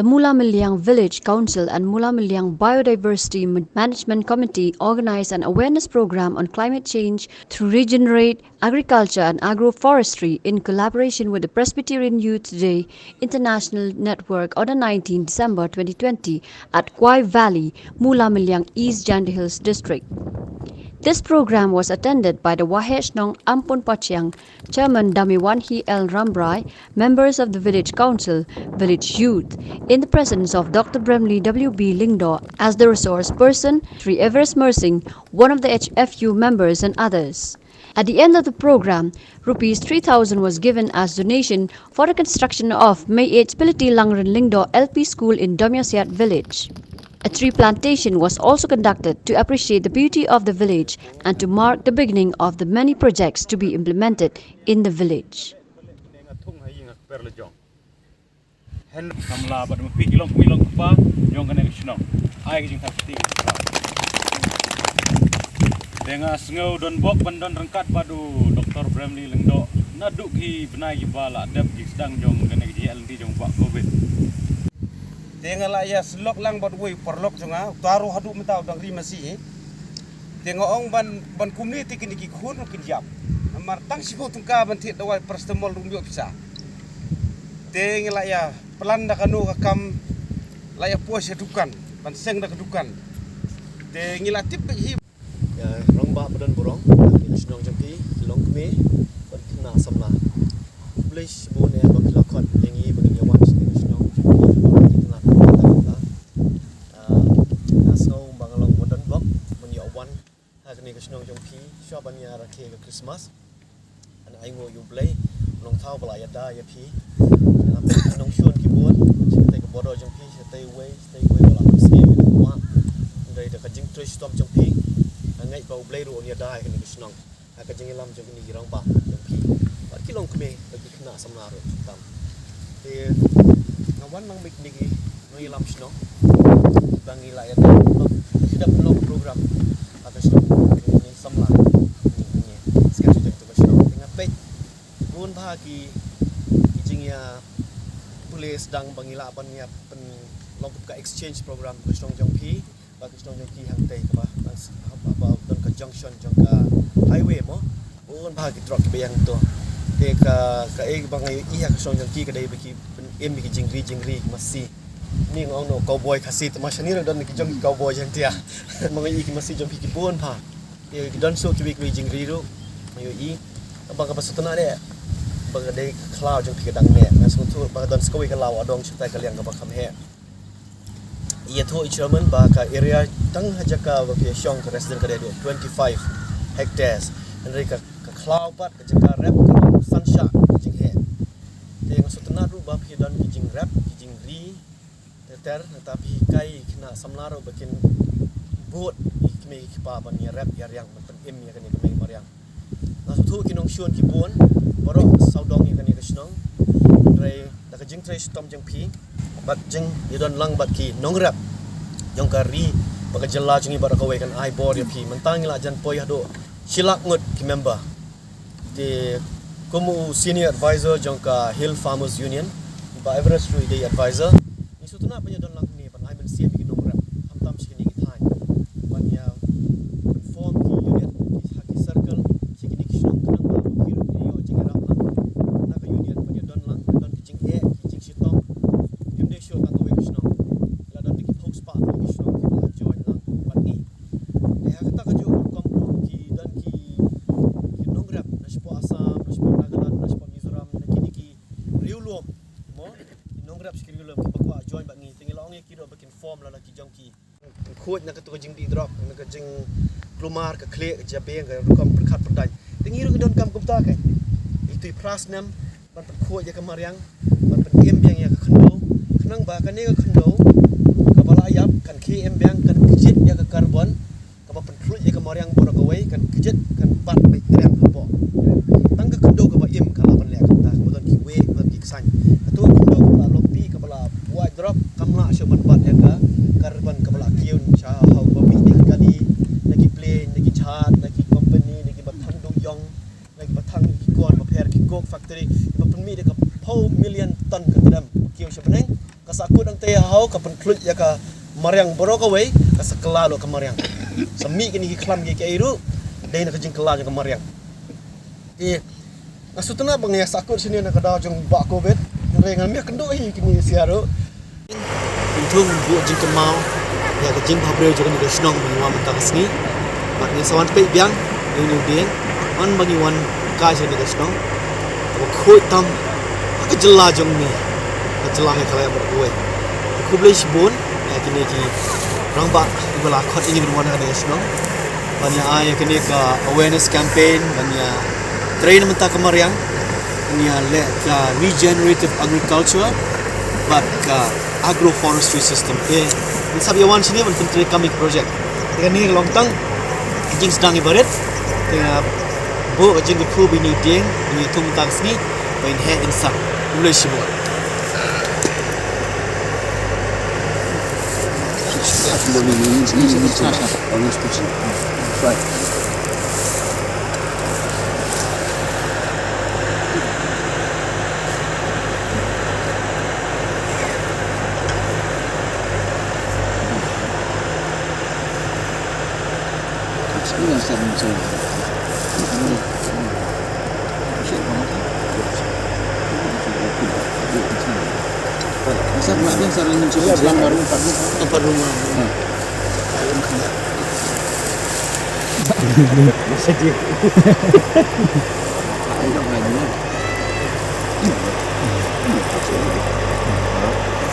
the Mula Miliang Village Council and Mula Miliang Biodiversity Management Committee organized an awareness program on climate change through regenerate agriculture and agroforestry in collaboration with the Presbyterian Youth Day International Network on the 19th December 2020 at Kwai Valley, Mula Miliang East Jandy Hills District. This program was attended by the Wahesh Nong Ampun Pachang, Chairman Damiwanhi L. Rambrai, members of the Village Council, Village Youth, in the presence of Dr. Bremley W.B. Lingdo as the resource person, Sri Everest Mersing, one of the HFU members and others. At the end of the program, Rs 3,000 was given as donation for the construction of May 8 Piliti Langren Lingdo LP School in Domyosiat Village. A tree plantation was also conducted to appreciate the beauty of the village and to mark the beginning of the many projects to be implemented in the village. Dengan sengau don bok bandon rengkat padu Dr. Bremley Lengdo naduk ki benai ki bala dap ki sedang jong kena ki LD jong pak covid. Tengah lah ya selok lang buat woi perlok jonga taruh hadu mentau dang ri masih. Tengok ong ban community kini ki khun kin jap. Amar tang sibo tungka ban thit dawai prestemol rumyo bisa. Tengah lah ya pelan dak kanu kam lah ya puas dukan ban seng dak dukan. Tengah lah tip hi ya rong ba badan borong nasional jampi long kme ban kena samla. Blish bon ya bak lakot yang i bagi yawan nasional Nasional Jompi, Syabanya Rakhe ke Christmas, an Aingo you play, Long Tau Balaya Da Yapi, Nong Shun Kibun, take a border Jompi, stay away, while I'm seeing one. They the Kajing Trish Stop Jompi, and Night Bow Blade on your die in the Snong, a Kajing Lam Jompi Ramba, Jompi, but Kilong Kme, but you cannot some narrow. Now one long big niggy, no lam snow, Bangi like a should have no program. Samla ni sekali tu masuk dengan baik pun bahagi kijingnya boleh sedang pengilapan nya pen logop ka exchange program Kristong Jongpi bagi Kristong Jongpi hang tei ka apa don ka junction jong ka highway mo pun bahagi drop ke yang tu te ka bangai iya Kristong Jongpi ka dai bagi em bagi jingri masih ni ngong no cowboy kasih macam ni don ki jong cowboy yang dia mengai ki masih Jongpi ki pun pa ya don so ki week jingri ru yo i abang ka pasutna de bang de cloud jong pi kadang ne ngasung tu bang don skoi ka law adong chutai ka liang ka ba kham he ia tho chairman ba ka area tang hajaka ba ki shong ka resident ka de 25 hectares and re ka cloud pat ka jaka rap ka sansha jing he te ngasutna ru ba pi don ki jing rap ki jing ri ter tapi kai kena samlaro bakin bot me kipa ban ya rap ya yang pen em ya kan ni mariang na tu kinong shun ki bon borok saudong ya kan ni kasnong dre da ka jing trace tom jeng pi bat jeng ya don lang bat ki nong rap jong kari baka jela jeng ibar ka we kan ai bor ya pi mentang la jan poi do silak ngut ki member de komu senior advisor jong ka Hill Farmers Union ba Everest Day advisor ni sutuna pa don lang ni pan ai men sia mi nong rap tam sini ki thai ban ya khut nak tu jing di drop nak jing plumar ka kle jabeng ka rukam perkat perdai tengi ru don kam kumta kai itu prasnam ban khut ya kamariang ban em biang ya ka khndo khnang ba ka ne ka khndo ka bala yap kan ki em biang kan kijit ya ka carbon ka ba khut ya kamariang bor ka wei kan kijit kan pat bai krem po tang ka khndo ka ba em ka la ban le ka ta ka don ki we ban ki san tu khndo ka la lopi ka bala buat drop kamla syo ban pat ya ka carbon ka bala kiun cha hau ba mi dik kali lagi plane lagi chat lagi company lagi batang do yong lagi batang ki kon ba per ki gok factory ba pen mi de ka 4 million ton ka tram kiu sya beneng ka sakut ang te hau ka penklut ya ka mariang borok away ka sekela lo ka mariang semi kini ki klam ki airu dai na kajing kela ka mariang asutna bang ya sakut sini na kada jong ba covid rengan mi kendo hi kini siaro untung bu jing kemau ya kajing habreu jong ni snong mi wa mentang sni mak ni sawan pe biang ni ding an bagi wan ka sini ka snong ko khoi tam ka jela jong ni ka jela me kala ber oi ku blei sibun ya kini ki rangba ibala khot ini ber wana ka snong banya ay kini ka awareness campaign banya train mentah kemariang ni le ka regenerative agriculture but ka agroforestry system ni sabi wan sini man pentri kami project dengan ni longtang jing sedang ibarat dengan bo jing ku bini ding ni tum tang sini bain he insak mulai sibo Right. Ini yang saya mencari. Masa maknya sarang mencari dalam warung tempat rumah. Masa dia.